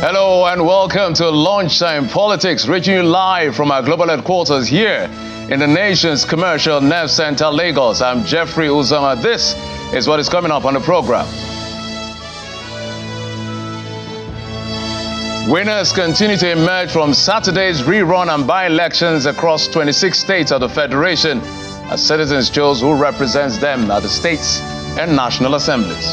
Hello and welcome to Lunchtime Politics, reaching you live from our global headquarters here in the nation's commercial nerve center, Lagos. I'm Jeffrey Uzama. This is what is coming up on the program. Winners continue to emerge from Saturday's rerun and by-elections across 26 states of the Federation as citizens chose who represents them at the states and national assemblies.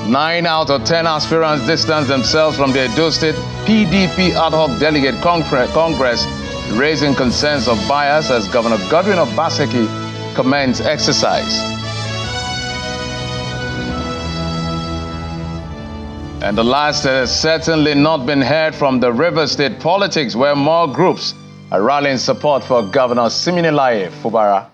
9 out of 10 aspirants distance themselves from the Edo State PDP Ad-Hoc Delegate Congress, raising concerns of bias as Governor Godwin Obaseki commends exercise. And the last has certainly not been heard from the River State politics, where more groups are rallying support for Governor Siminalayi Fubara.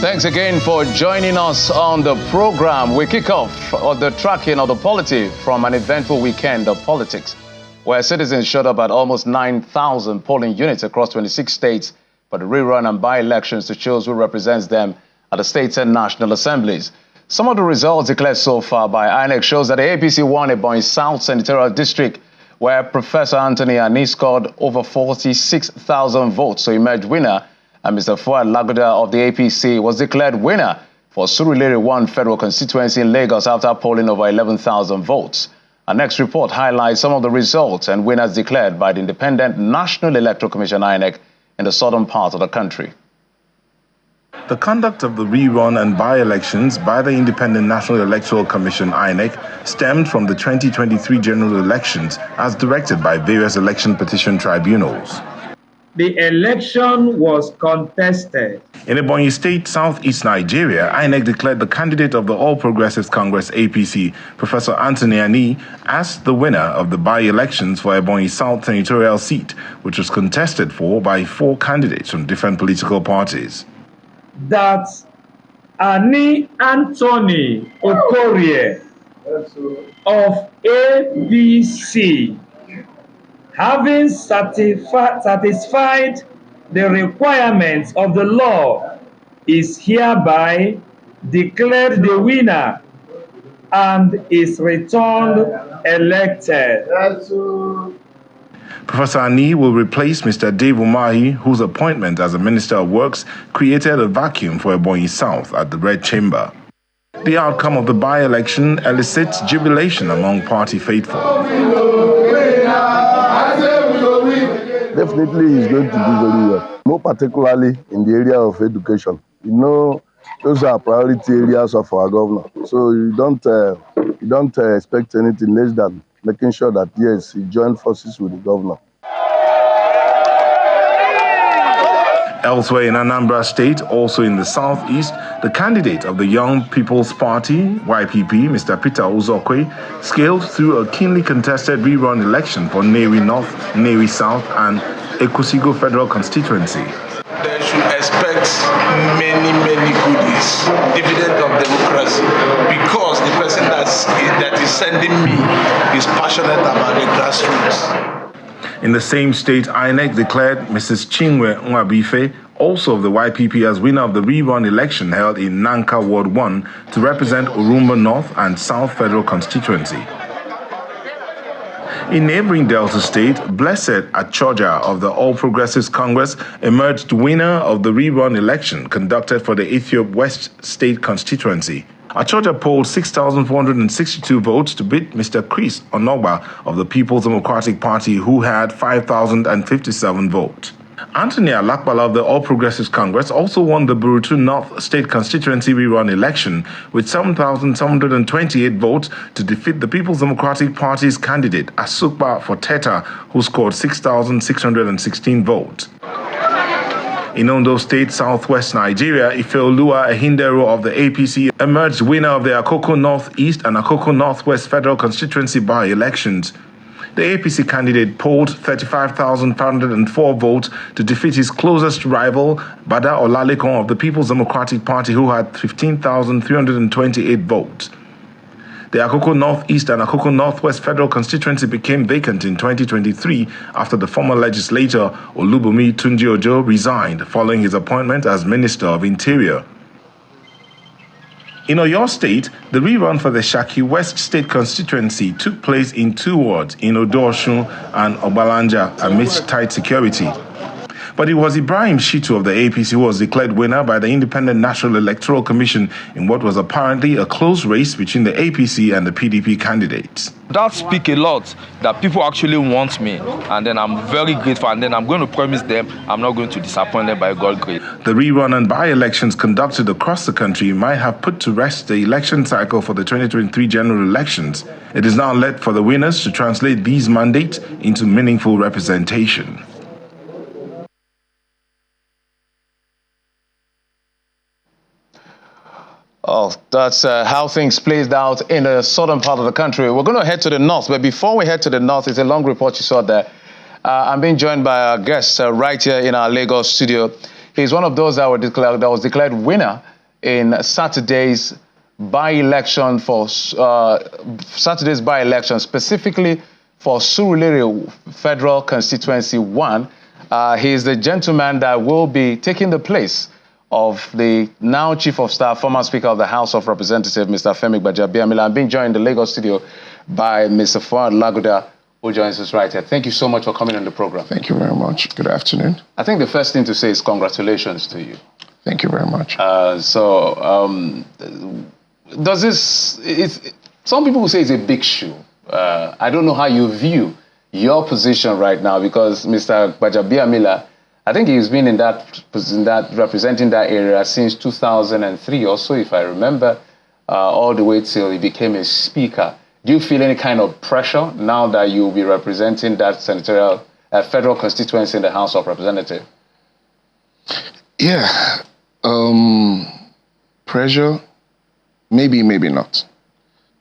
Thanks again for joining us on the program. We kick off the tracking of the polity from an eventful weekend of politics, where citizens showed up at almost 9,000 polling units across 26 states for the rerun and by-elections to choose who represents them at the states and national assemblies. Some of the results declared so far by INEC shows that the APC won Ebonyi South Senatorial District, where Professor Anthony Ani scored over 46,000 votes to emerge winner, and Mr. Fuad Lagoda of the APC was declared winner for Surulere 1 federal constituency in Lagos after polling over 11,000 votes. Our next report highlights some of the results and winners declared by the Independent National Electoral Commission INEC in the southern part of the country. The conduct of the rerun and by-elections by the Independent National Electoral Commission INEC stemmed from the 2023 general elections as directed by various election petition tribunals. The election was contested. In Ebonyi State, southeast Nigeria, INEC declared the candidate of the All Progressives Congress APC, Professor Anthony Ani, as the winner of the by-elections for Ebonyi South senatorial seat, which was contested for by 4 candidates from different political parties. That Ani Anthony Okorie of APC, having satisfied the requirements of the law, is hereby declared the winner and is returned elected. Professor Ani will replace Mr. Dave Umahi, whose appointment as a Minister of Works created a vacuum for Ebonyi South at the Red Chamber. The outcome of the by-election elicits jubilation among party faithful. Definitely is going to do very well, more particularly in the area of education. You know, those are priority areas of our governor. So you don't expect anything less than making sure that, yes, he joined forces with the governor. Elsewhere in Anambra State, also in the southeast, the candidate of the Young People's Party, YPP, Mr. Peter Uzokwe, scaled through a keenly contested rerun election for Nnewi North, Nnewi South, and Ekusigo Federal Constituency. They should expect many goodies, dividend of democracy, because the person that is sending me is passionate about the grassroots. In the same state, INEC declared Mrs. Chinwe Nwabife, also of the YPP, as winner of the rerun election held in Nanka Ward 1 to represent Urumba North and South Federal Constituency. In neighboring Delta State, Blessed Achoja of the All Progressives Congress emerged winner of the rerun election conducted for the Ethiop West State constituency. Achoja polled 6,462 votes to beat Mr. Chris Onogba of the People's Democratic Party, who had 5,057 votes. Anthony Alakbala of the All Progressives Congress also won the Burutu North State constituency rerun election with 7,728 votes to defeat the People's Democratic Party's candidate Asukba Foteta, who scored 6,616 votes. In Ondo State, southwest Nigeria, Ifeoluwa Ehindero of the APC emerged winner of the Akoko Northeast and Akoko Northwest federal constituency by-elections. The APC candidate polled 35,504 votes to defeat his closest rival, Bada Olalekon of the People's Democratic Party, who had 15,328 votes. The Akoko Northeast and Akoko Northwest federal constituency became vacant in 2023 after the former legislator Olubunmi Tunji-Ojo resigned following his appointment as Minister of Interior. In Oyo State, the rerun for the Shaki West State constituency took place in 2 wards in Odo-Osun and Obalanja amidst tight security. But it was Ibrahim Shitu of the APC who was declared winner by the Independent National Electoral Commission in what was apparently a close race between the APC and the PDP candidates. That speaks a lot that people actually want me, and then I'm very grateful, and then I'm going to promise them I'm not going to disappoint them by God's grace. The rerun and by-elections conducted across the country might have put to rest the election cycle for the 2023 general elections. It is now left for the winners to translate these mandates into meaningful representation. Oh, that's how things played out in the southern part of the country. We're going to head to the north, but before we head to the north, it's a long report you saw there. I'm being joined by our guest right here in our Lagos studio. He's one of those that was declared winner in Saturday's by-election specifically for Surulere Federal Constituency 1. He's the gentleman that will be taking the place of the now Chief of Staff, former Speaker of the House of Representatives, Mr. Femi Gbajabiamila. I'm being joined in the Lagos studio by Mr. Fuad Lagoda, who joins us right here. Thank you so much for coming on the program. Thank you very much. Good afternoon. I think the first thing to say is congratulations to you. Thank you very much. Does this, some people will say it's a big shoe. I don't know how you view your position right now, because Mr. Gbajabiamila, I think he's been in that representing that area since 2003 or so, if I remember, all the way till he became a speaker. Do you feel any kind of pressure now that you'll be representing that senatorial federal constituency in the House of Representatives? Yeah, pressure, maybe, maybe not,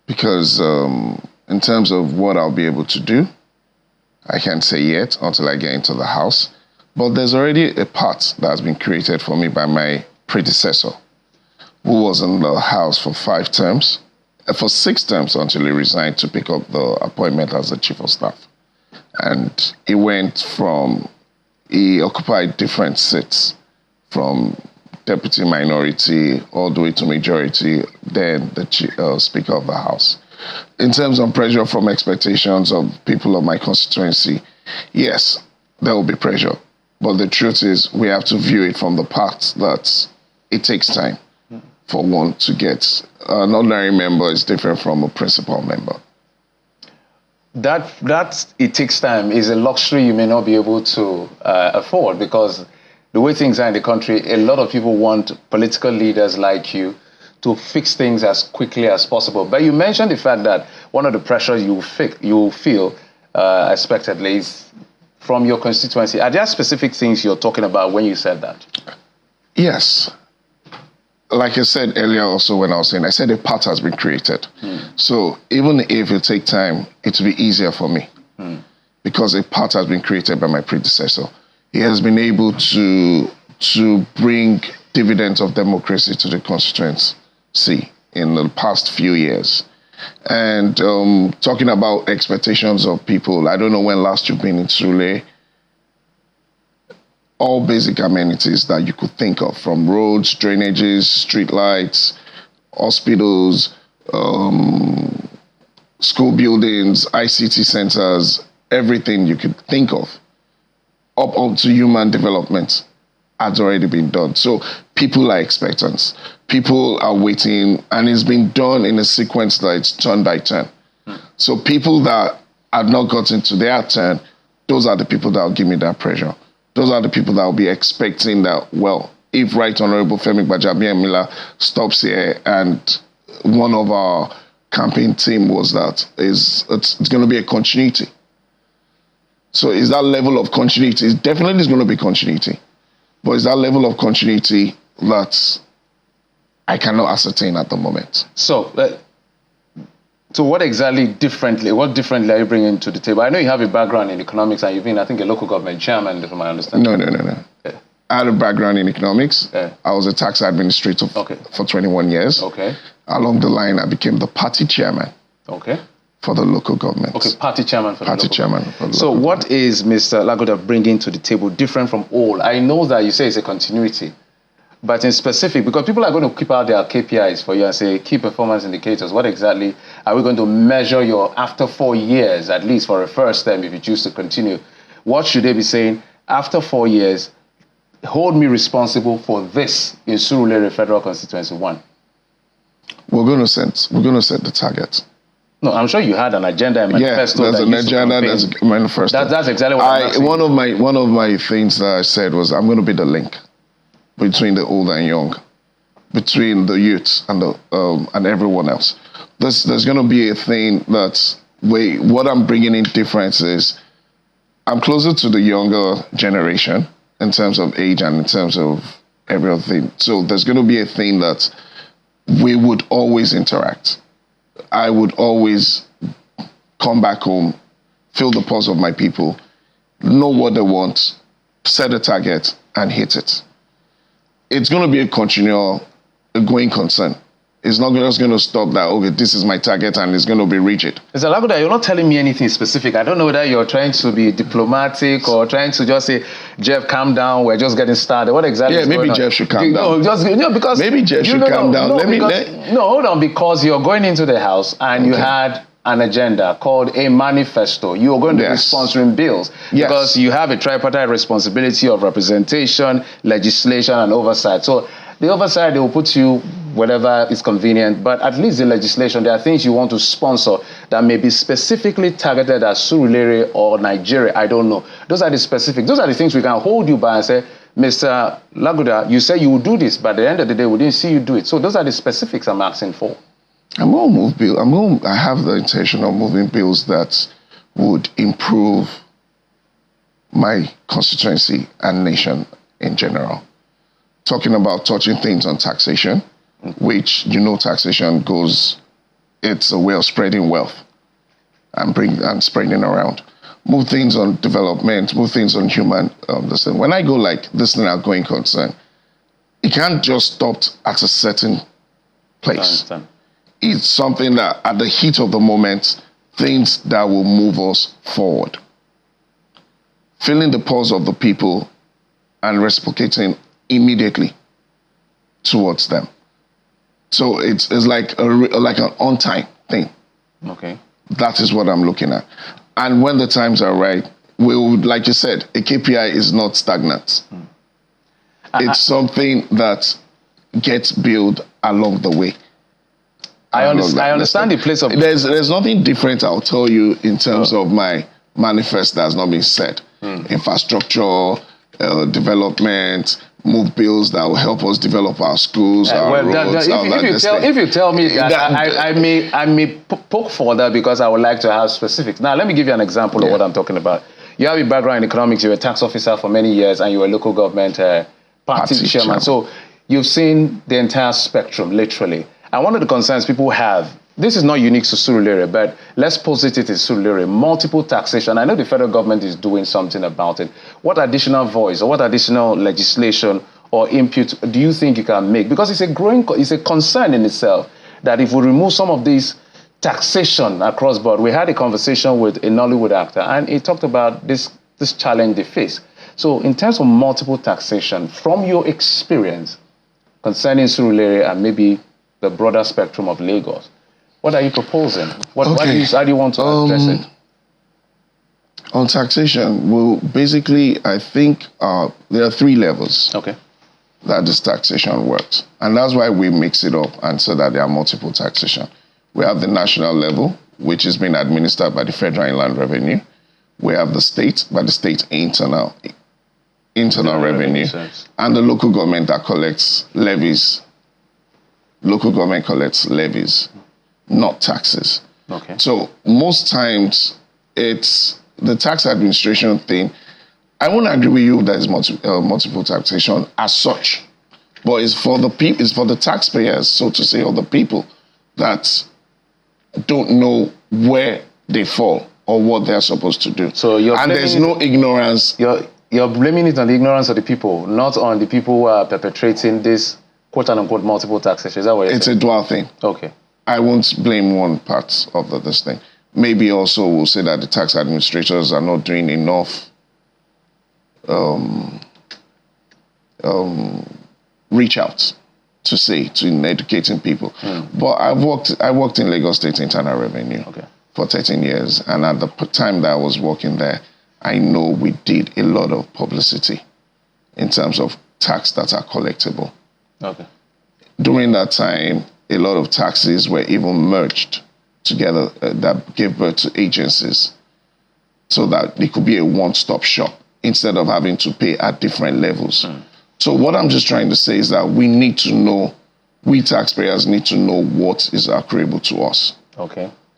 because in terms of what I'll be able to do, I can't say yet until I get into the House. But there's already a path that has been created for me by my predecessor, who was in the House for 6 terms until he resigned to pick up the appointment as the Chief of Staff. And he occupied different seats, from deputy minority all the way to majority, then the Speaker of the House. In terms of pressure from expectations of people of my constituency, yes, there will be pressure. But the truth is, we have to view it from the part that it takes time for one to get. An ordinary member is different from a principal member. That it takes time is a luxury you may not be able to afford, because the way things are in the country, a lot of people want political leaders like you to fix things as quickly as possible. But you mentioned the fact that one of the pressures you feel expectedly is from your constituency. Are there specific things you're talking about when you said that? Yes. Like I said earlier also when I was saying, I said a path has been created. So even if it takes time, it will be easier for me because a path has been created by my predecessor. He has been able to bring dividends of democracy to the constituency in the past few years. And talking about expectations of people, I don't know when last you've been in Sule. All basic amenities that you could think of, from roads, drainages, streetlights, hospitals, school buildings, ICT centers, everything you could think of, up to human development, has already been done. So people are expectant. People are waiting, and it's been done in a sequence that it's turn by turn. So people that have not gotten to their turn, those are the people that will give me that pressure. Those are the people that will be expecting that, well, if Right Honorable Femi Gbajabiamila stops here, and one of our campaign team was that, it's going to be a continuity. So is that level of continuity? It's definitely going to be continuity. But it's that level of continuity that I cannot ascertain at the moment. So what differently are you bringing to the table? I know you have a background in economics, and you've been, I think, a local government chairman, from my understanding. No. Yeah. I had a background in economics. Yeah. I was a tax administrator for 21 years. Okay. Along the line, I became the party chairman Okay. For the local government. Okay, party chairman for party the local chairman government. for the So local what government. is Mr. Lagoda bringing to the table different from all? I know that you say it's a continuity, but in specific, because people are going to keep out their KPIs for you and say key performance indicators, what exactly are we going to measure your after 4 years, at least for a first term, if you choose to continue? What should they be saying after 4 years? Hold me responsible for this in Surulere Federal Constituency 1. We're going to set the target. No, I'm sure you had an agenda and manifesto. Yeah, there's an agenda, there's a manifesto. That's exactly what I'm asking. One of my things that I said was I'm going to be the link between the old and young, between the youths and the and everyone else. There's going to be a thing that what I'm bringing in difference is I'm closer to the younger generation in terms of age and in terms of everything. So there's going to be a thing that we would always interact. I would always come back home, feel the pulse of my people, know what they want, set a target, and hit it. It's going to be a continual, going concern. It's not just going to stop that, okay, this is my target, and it's going to be rigid. Mr. Lagoda, you're not telling me anything specific. I don't know whether you're trying to be diplomatic or trying to just say, Jeff, calm down, we're just getting started. What exactly is going on? Jeff should calm down. Because maybe Jeff should calm down. Hold on, because you're going into the House and you had an agenda called a manifesto. You're going to be sponsoring bills because you have a tripartite responsibility of representation, legislation, and oversight. So the oversight, they will put you whatever is convenient, but at least the legislation, there are things you want to sponsor that may be specifically targeted at Surulere or Nigeria. I don't know. Those are the specific. Those are the things we can hold you by and say, Mr. Lagoda, you say you will do this, but at the end of the day, we didn't see you do it. So those are the specifics I'm asking for. I'm going to move bills. I have the intention of moving bills that would improve my constituency and nation in general. Talking about touching things on taxation, which, taxation it's a way of spreading wealth and spreading around. Move things on development, move things on human, this thing. When I go like this thing, going concern, it can't just stop at a certain place. It's something that at the heat of the moment, things that will move us forward. Feeling the pulse of the people and reciprocating immediately towards them. So it's like an on-time thing. Okay. That is what I'm looking at. And when the times are right, we would, like you said, a KPI is not stagnant. It's something that gets built along the way. I understand the place of... There's nothing different, I'll tell you, in terms of my manifest that has not been said. Infrastructure, development, move bills that will help us develop our schools, our roads. If you tell me that, I may poke further because I would like to have specifics. Now, let me give you an example of what I'm talking about. You have a background in economics. You were a tax officer for many years, and you were a local government party chairman. So you've seen the entire spectrum, literally. And one of the concerns people have, this is not unique to Surulere, but let's posit it in Surulere, multiple taxation. I know the federal government is doing something about it. What additional voice or what additional legislation or input do you think you can make? Because it's a concern in itself that if we remove some of these taxation across board, we had a conversation with a Nollywood actor and he talked about this challenge they face. So in terms of multiple taxation, from your experience concerning Surulere and maybe the broader spectrum of Lagos, what are you proposing? How do you want to address it? On taxation, well, basically, I think there are 3 levels that this taxation works. And that's why we mix it up and so that there are multiple taxation. We have the national level, which is being administered by the Federal Inland Revenue. We have the state, by the state internal revenue. And the local government that collects levies. Local government collects levies, not taxes. Okay. So most times it's the tax administration thing. I won't agree with you that it's multiple taxation as such, but it's for the taxpayers, so to say, or the people that don't know where they fall or what they're supposed to do. So there's no ignorance. You're blaming it on the ignorance of the people, not on the people who are perpetrating this quote-unquote multiple taxation. Is that what you're saying? It's a dual thing. Okay. I won't blame one part of this thing. Maybe also we'll say that the tax administrators are not doing enough reach out in educating people. But I worked in Lagos State Internal Revenue for 13 years, and at the time that I was working there, I know we did a lot of publicity in terms of tax that are collectible. During that time, a lot of taxes were even merged together that gave birth to agencies, so that it could be a one-stop shop instead of having to pay at different levels. So what I'm just trying to say is that we need to know, we taxpayers need to know what is accruable to us.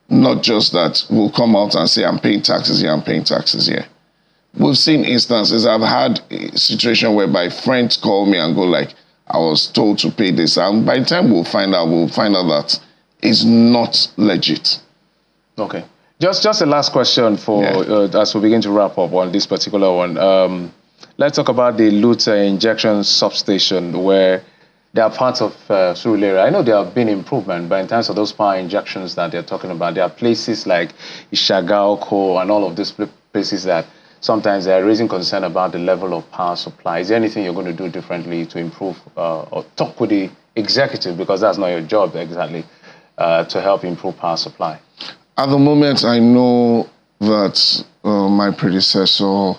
Not just that we'll come out and say, I'm paying taxes here, I'm paying taxes here. We've seen instances, I've had a situation whereby friends call me and go like, I was told to pay this. And by the time we'll find out that it's not legit. Just a last question for as we begin to wrap up on this particular one. Let's talk about the Lute injection substation, where they are parts of Surulere. I know there have been improvement, but in terms of those power injections that they're talking about, there are places like Ishagaoko and all of these places that sometimes they're raising concern about the level of power supply. Is there anything you're going to do differently to improve or talk with the executive, because that's not your job exactly, to help improve power supply? At the moment, I know that my predecessor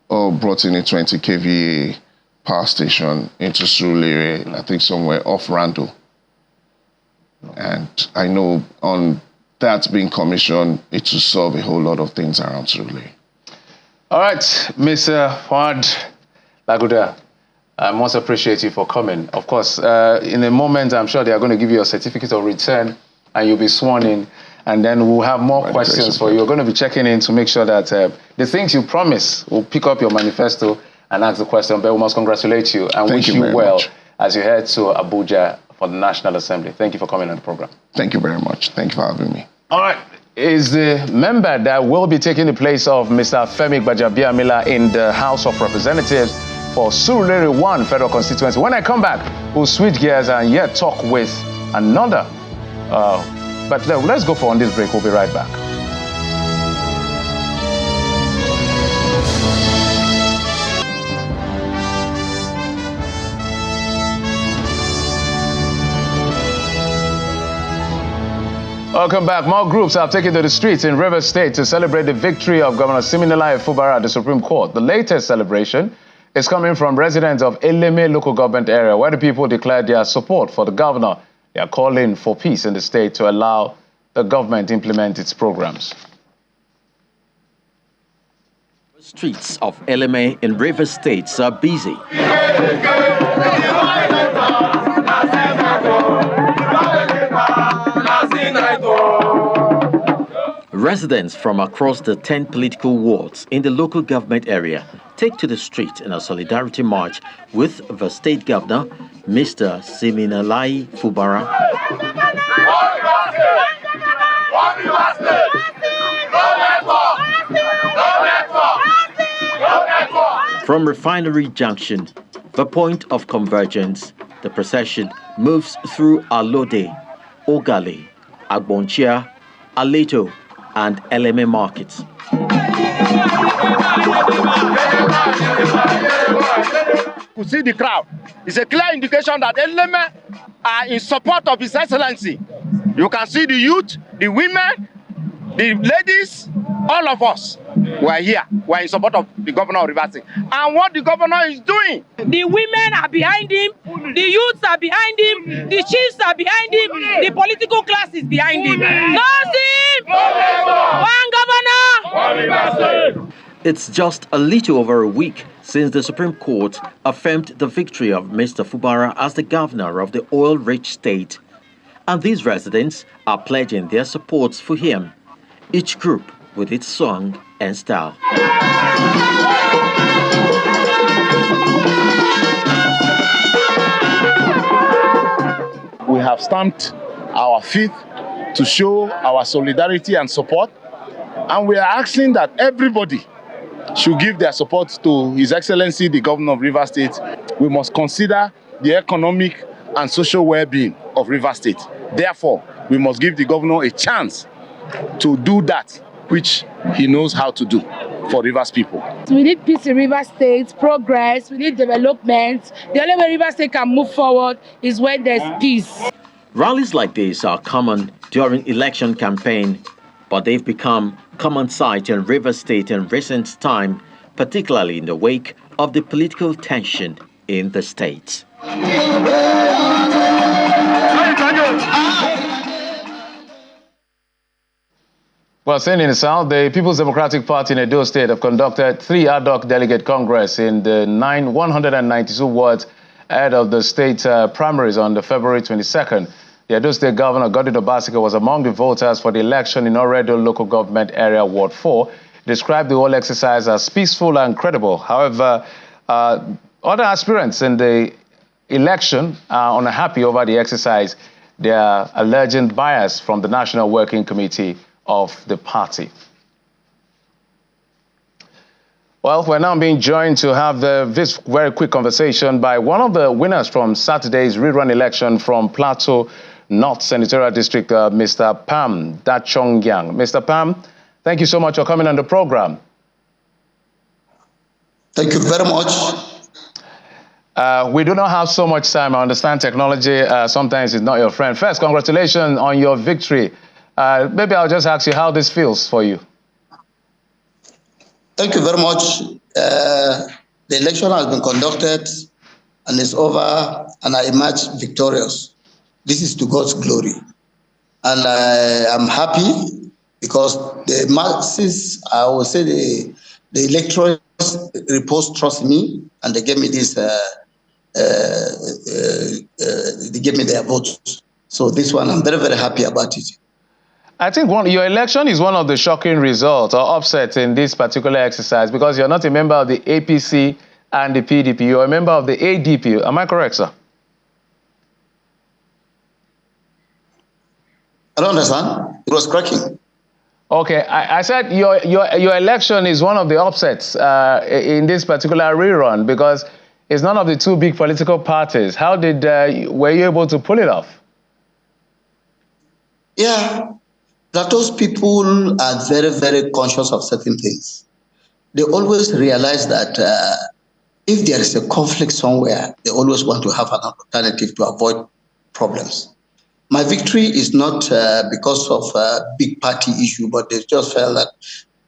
brought in a 20 kVA power station into Surulere, I think somewhere off Rando. And I know on that being commissioned, it will solve a whole lot of things around Surulere. All right, Mr. Fuad Lagoda, I most appreciate you for coming. Of course, in a moment, I'm sure they are going to give you a certificate of return and you'll be sworn in. And then we'll have more questions for you. We're going to be checking in to make sure that the things you promise, we'll pick up your manifesto and ask the question. But we must congratulate you and wish you well as you head to Abuja for the National Assembly. Thank you for coming on the program. Thank you very much. Thank you for having me. All right. Is the member that will be taking the place of Mr. Femi Gbajabiamila in the House of Representatives for Surulere 1 Federal Constituency. When I come back, we'll switch gears and yet talk with another. But let's go for on this break. We'll be right back. Welcome back. More groups have taken to the streets in Rivers State to celebrate the victory of Governor Siminalayi Fubara at the Supreme Court. The latest celebration is coming from residents of Eleme local government area, where the people declared their support for the governor. They are calling for peace in the state to allow the government implement its programs. Streets of Eleme in Rivers State are busy. Residents from across the 10 political wards in the local government area take to the street in a solidarity march with the state governor, Mr. Siminalayi Fubara. From Refinery Junction, the point of convergence, the procession moves through Alode, Ogale, Agbonchia, Aleto, and Eleme markets. You see the crowd. It's a clear indication that Eleme are in support of His Excellency. You can see the youth, the women, the ladies, all of us. We are here. We are in support of the governor of Rivers State. And what the governor is doing. The women are behind him. The youths are behind him. The chiefs are behind him. The political class is behind him. One governor. One Rivers State. It's just a little over a week since the Supreme Court affirmed the victory of Mr. Fubara as the governor of the oil-rich state. And these residents are pledging their support for him, each group with its song and style. We have stamped our feet to show our solidarity and support, and we are asking that everybody should give their support to His Excellency, the Governor of Rivers State. We must consider the economic and social well-being of Rivers State. Therefore, We must give the governor a chance to do that which he knows how to do for Rivers people. We need peace in Rivers State, progress, we need development. The only way Rivers State can move forward is when there's peace. Rallies like this are common during election campaign, but they've become common sight in Rivers State in recent time, particularly in the wake of the political tension in the state. Well, staying in the South, the People's Democratic Party in Edo State have conducted 3 Ad-Hoc delegate congress in the 192 wards ahead of the state primaries on the February 22nd. The Edo State Governor Godwin Obaseki was among the voters for the election in Oredo Local Government Area Ward 4. He described the whole exercise as peaceful and credible. However, other aspirants in the election are unhappy over the exercise. They are alleging bias from the National Working Committee of the party. Well, we're now being joined to have this very quick conversation by one of the winners from Saturday's rerun election from Plateau North Senatorial District, Mr. Pam Dachongyang. Mr. Pam, thank you so much for coming on the program. Thank you very much. We do not have so much time. I understand technology sometimes is not your friend. First, congratulations on your victory. Maybe I'll just ask you how this feels for you. Thank you very much. The election has been conducted and is over, and I emerged victorious. This is to God's glory. And I'm happy because the masses, I will say the electorate repose trust me, and they gave me this, they gave me their votes. So this one, I'm very, very happy about it. I think your election is one of the shocking results or upsets in this particular exercise because you're not a member of the APC and the PDP. You're a member of the ADP. Am I correct, sir? I don't understand. It was cracking. Okay, I said your election is one of the upsets in this particular rerun because it's none of the 2 big political parties. How were you able to pull it off? Yeah. Plato's people are very, very conscious of certain things. They always realize that if there is a conflict somewhere, they always want to have an alternative to avoid problems. My victory is not because of a big party issue, but they just felt that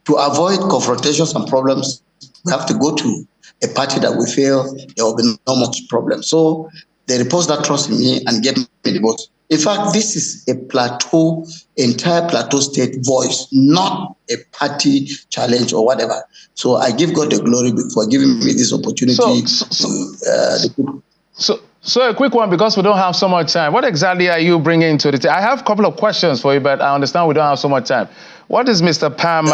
to avoid confrontations and problems, we have to go to a party that we feel there will be no much problem. So they reposed that trust in me and gave me the vote. In fact, this is a entire Plateau State voice, not a party challenge or whatever. So I give God the glory for giving me this opportunity. So a quick one, because we don't have so much time. What exactly are you bringing to the table? I have a couple of questions for you, but I understand we don't have so much time. What is Mr. Pam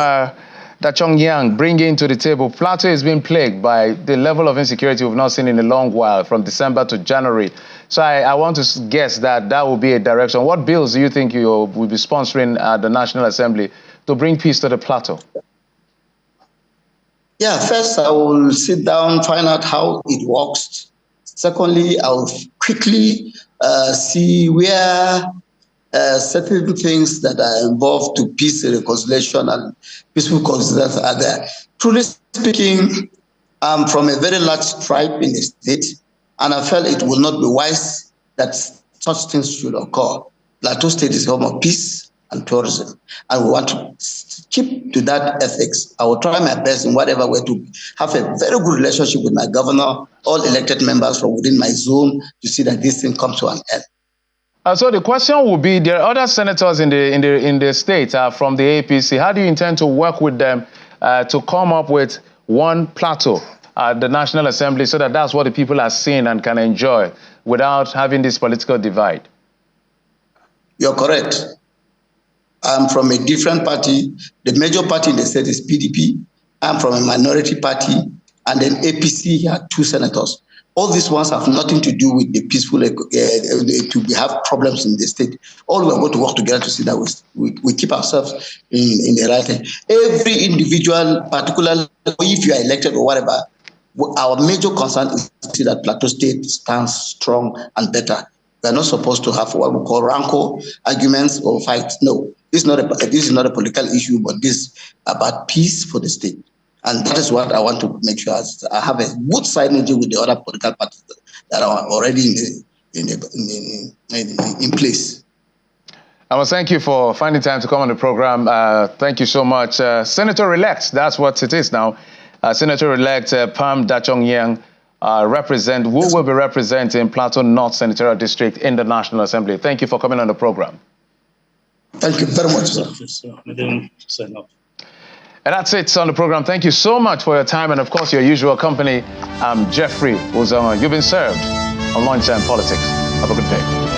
Dachongyang bringing to the table? Plateau is being plagued by the level of insecurity we've not seen in a long while, from December to January. So I want to guess that will be a direction. What bills do you think you will be sponsoring at the National Assembly to bring peace to the Plateau? Yeah, first I will sit down, find out how it works. Secondly, I will quickly see where certain things that are involved to peace, reconciliation, and peaceful coexistence are there. Truly speaking, I'm from a very large tribe in the state, and I felt it would not be wise that such things should occur. Plateau State is home of peace and tourism, and we want to keep to that ethics. I will try my best in whatever way to have a very good relationship with my governor, all elected members from within my zone, to see that this thing comes to an end. So the question will be: there are other senators in the state from the APC. How do you intend to work with them to come up with one Plateau at the National Assembly, so that that's what the people are seeing and can enjoy without having this political divide? You're correct. I'm from a different party. The major party in the state is PDP. I'm from a minority party, and then APC had 2 senators. All these ones have nothing to do with the peaceful, to have problems in the state. All we are going to work together to see that we keep ourselves in the right thing. Every individual, particularly if you are elected or whatever, our major concern is to see that Plateau State stands strong and better. We are not supposed to have what we call rancor, arguments, or fights. No, this is not a political issue, but this is about peace for the state. And that is what I want to make sure I have a good synergy with the other political parties that are already in place. I must thank you for finding time to come on the program. Thank you so much. Senator-elect, that's what it is now. Senator-elect Pam Dachong-Yang who will be representing Plateau North Senatorial District in the National Assembly. Thank you for coming on the program. Thank you very much, sir. And that's it on the program. Thank you so much for your time and, of course, your usual company. I'm Jeffrey Uzoma. You've been served on Lunchtime Politics. Have a good day.